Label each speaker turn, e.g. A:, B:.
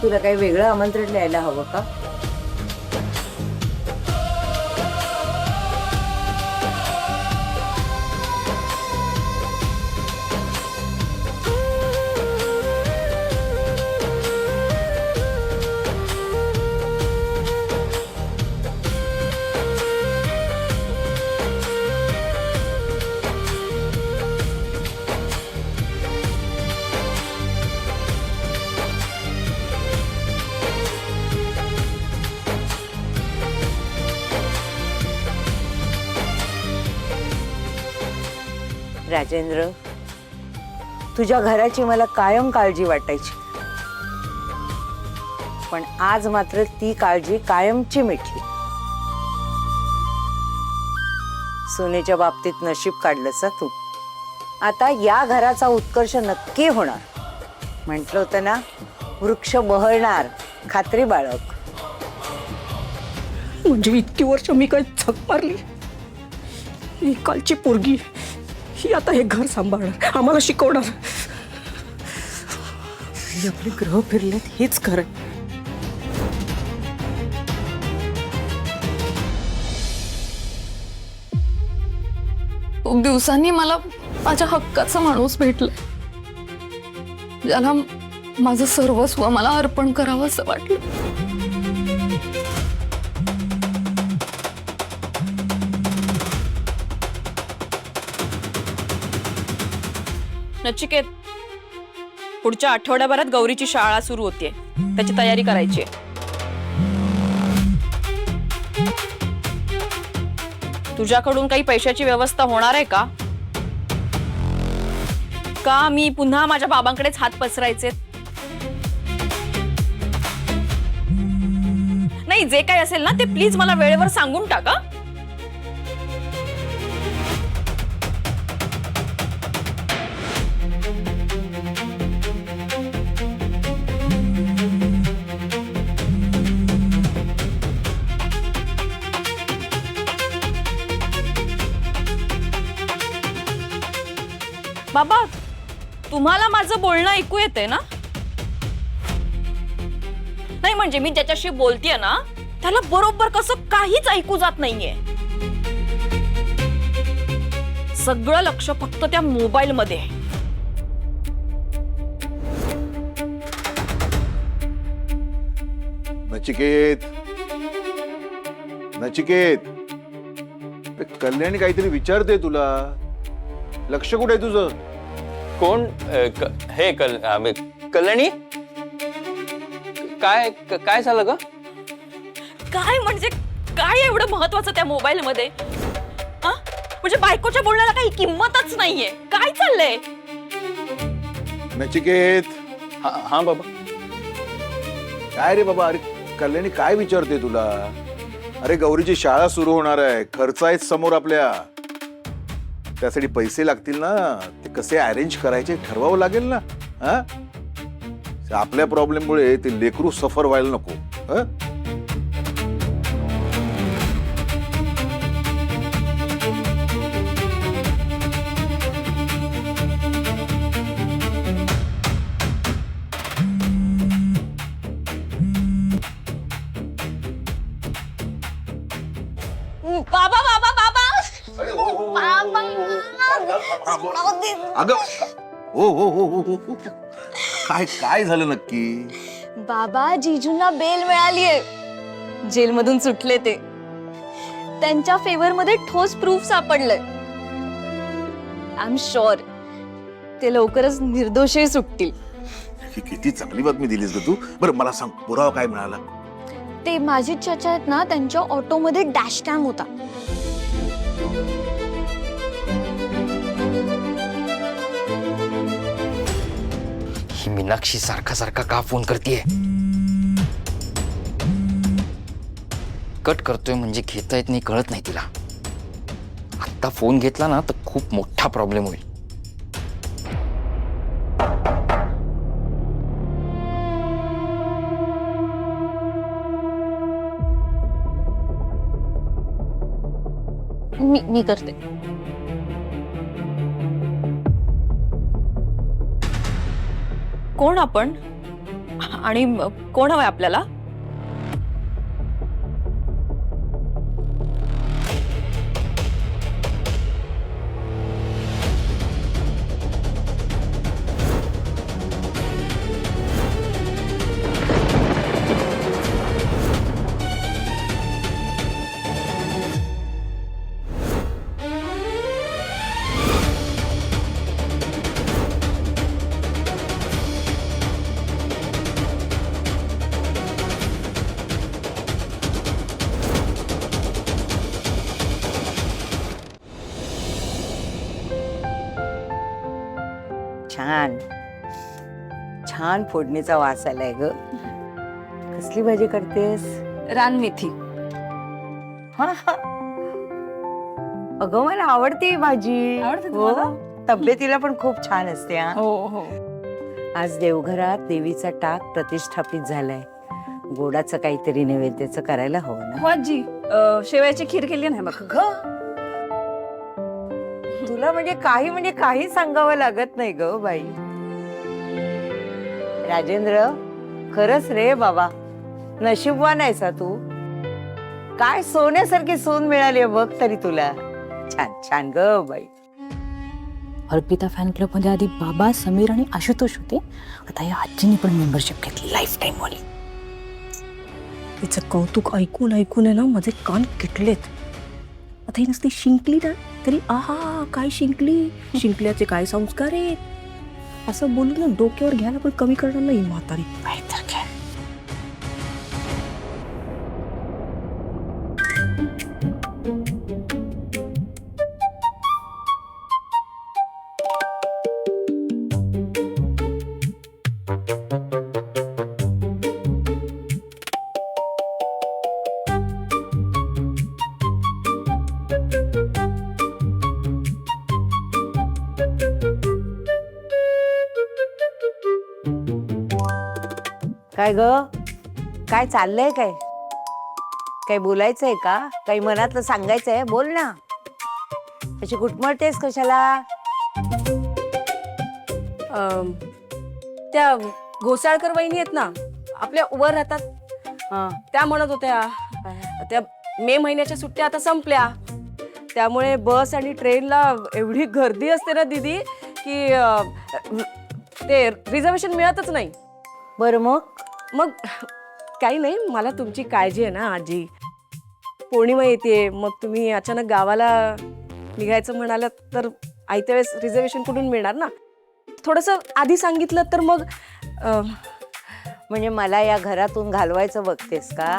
A: तुला काही वेगळं आमंत्रण द्यायला हवं का? राजेंद्र, तुझ्या घराची मला कायम काळजी वाटायची, पण आज मात्र ती काळजी कायमची मिटली. सोनेच्या बाबतीत नशीब काढलंस तू. आता या घराचा उत्कर्ष नक्की होणार. म्हटलं होतं ना, वृक्ष बहरणार, खात्री बाळग.
B: म्हणजे इतकी वर्ष मी काय झक मारली? ही कालची पोरगी ही आता हे घर सांभाळणार, आम्हाला शिकवणार. आपले ग्रह फिरलेत हेच खरं.
C: खूप दिवसांनी मला माझ्या हक्काचा माणूस भेटला, ज्याला माझं सर्वस्व मला अर्पण करावं असं वाटलं.
D: नचिकेत, पुढच्या आठवड्याभरात गौरीची शाळा सुरू होतीये, त्याची तयारी करायची आहे. तुझ्याकडून काही पैशाची व्यवस्था होणार आहे का? का मी पुन्हा माझ्या बाबांकडेच हात पसरायचे? नाही, जे काही असेल ना ते प्लीज मला वेळेवर सांगून टाका. बाबा, तुम्हाला माझं बोलणं ऐकू येते ना? नाही म्हणजे मी ज्याच्याशी बोलतेय ना त्याला बरोबर कसं काहीच ऐकू जात नाहीये. सगळं लक्ष फक्त त्या मोबाईल मध्ये.
E: नचिकेत, नचिकेत, कल्याणी काहीतरी विचारते तुला. लक्ष कुठे आहे तुझं?
F: कोण? हे कल्याणी, काय काय झालं ग?
D: काय म्हणजे काय एवढं महत्वाचं त्या मोबाईल मध्ये? म्हणजे बायकोच्या बोलण्याला काही किंमतच नाहीये. काय चाललंय?
E: नचिकेत.
F: हा बाबा.
E: काय रे बाबा? अरे कल्याणी काय विचारते तुला? अरे गौरीची शाळा सुरू होणार आहे, खर्च आहेत समोर आपल्या. त्यासाठी पैसे लागतील ना, ते कसे अरेंज करायचे ठरवावं लागेल ना. हा, आपल्या प्रॉब्लेममुळे ते लेकरू सफर व्हायला नको. हा,
D: बाबा बाबा बाबा
E: अगं हो हो हो हो हो. काय काय झालं नक्की?
G: बाबा, जीजूंना बेल मिळालीये. जेलमधून सुटले ते. त्यांच्या फेवर मध्ये ठोस प्रूफ सापडलंय. आय एम शुअर ते लवकरच निर्दोषही सुटतील.
E: किती चांगली बातमी दिलीस ग तू. बरं मला सांग, पुरावा काय मिळाला?
G: ते माझे चाचा आहेत ना, त्यांच्या ऑटोमध्ये डॅश कॅम होता.
H: ही मीनाक्षी सारखा सारखा का फोन करतेय? कट करतोय म्हणजे घेता येत नाही, कळत नाही तिला. आता फोन घेतला ना तर खूप मोठा प्रॉब्लेम होईल.
G: मी करते.
D: कोण आपण? आणि कोण हवंय आपल्याला?
A: छान छान फोडणीचा वास आलाय ग. कसली भाजी करतेस?
D: रानमेथी.
A: हा, हा. अगं मला आवडते ही भाजी.
D: आवडते
A: हो.
D: तुम्हाला?
A: तब्येतीला पण खूप छान असते हा.
D: हो हो.
A: आज देवघरात देवीचा टाक प्रतिष्ठापित झालाय. गोडाचं काहीतरी नैवेद्याचं करायला हवं ना.
D: हो आजी, शेवयाची खीर केली नाही बघ.
A: तुला म्हणजे काही सांगावं लागत नाही ग बाई. राजेंद्र, खरंच रे बाबा, नशीबवान आहेस तू. काय सोन्यासारखी सून मिळाली बघ तरी तुला. छान छान ग बाई.
I: अर्पिता फॅन क्लब मध्ये आधी बाबा, समीर आणि आशुतोष होते. आता या आजीने पण मेंबरशिप घेतली लाईफ टाईम वाली.
B: तिचं कौतुक ऐकून ऐकून आहे ना माझे कान किटलेत. आता ही नसती शिंकली ना तरी आहा काय शिंकली, शिंकल्याचे काय संस्कार आहेत असं बोलून ना डोक्यावर घ्यायला पण कमी करणार नाही म्हातारी.
I: नाहीतर काय.
A: काय ग, काय चाललंय? काय काय बोलायचंय का? काही मनातलं सांगायचंय? बोल ना. अशी कुटमळतेस कशाला?
B: त्या घोसाळकर वहिनी आहेत ना आपल्या वर राहतात,
A: हा.
B: त्या म्हणत होत्या त्या मे महिन्याच्या सुट्ट्या आता संपल्या, त्यामुळे बस आणि ट्रेनला एवढी गर्दी असते ना दीदी की ते रिझर्वेशन मिळतच नाही.
A: बरं
B: मग काही नाही, मला तुमची काळजी आहे ना आजी. पौर्णिमा येते, मग तुम्ही अचानक गावाला निघायचं म्हणालात तर आयत्या वेळेस रिझर्वेशन कुठून मिळणार ना. थोडंसं आधी सांगितलं तर मग
A: म्हणजे मला या घरातून घालवायचं बघतेस का?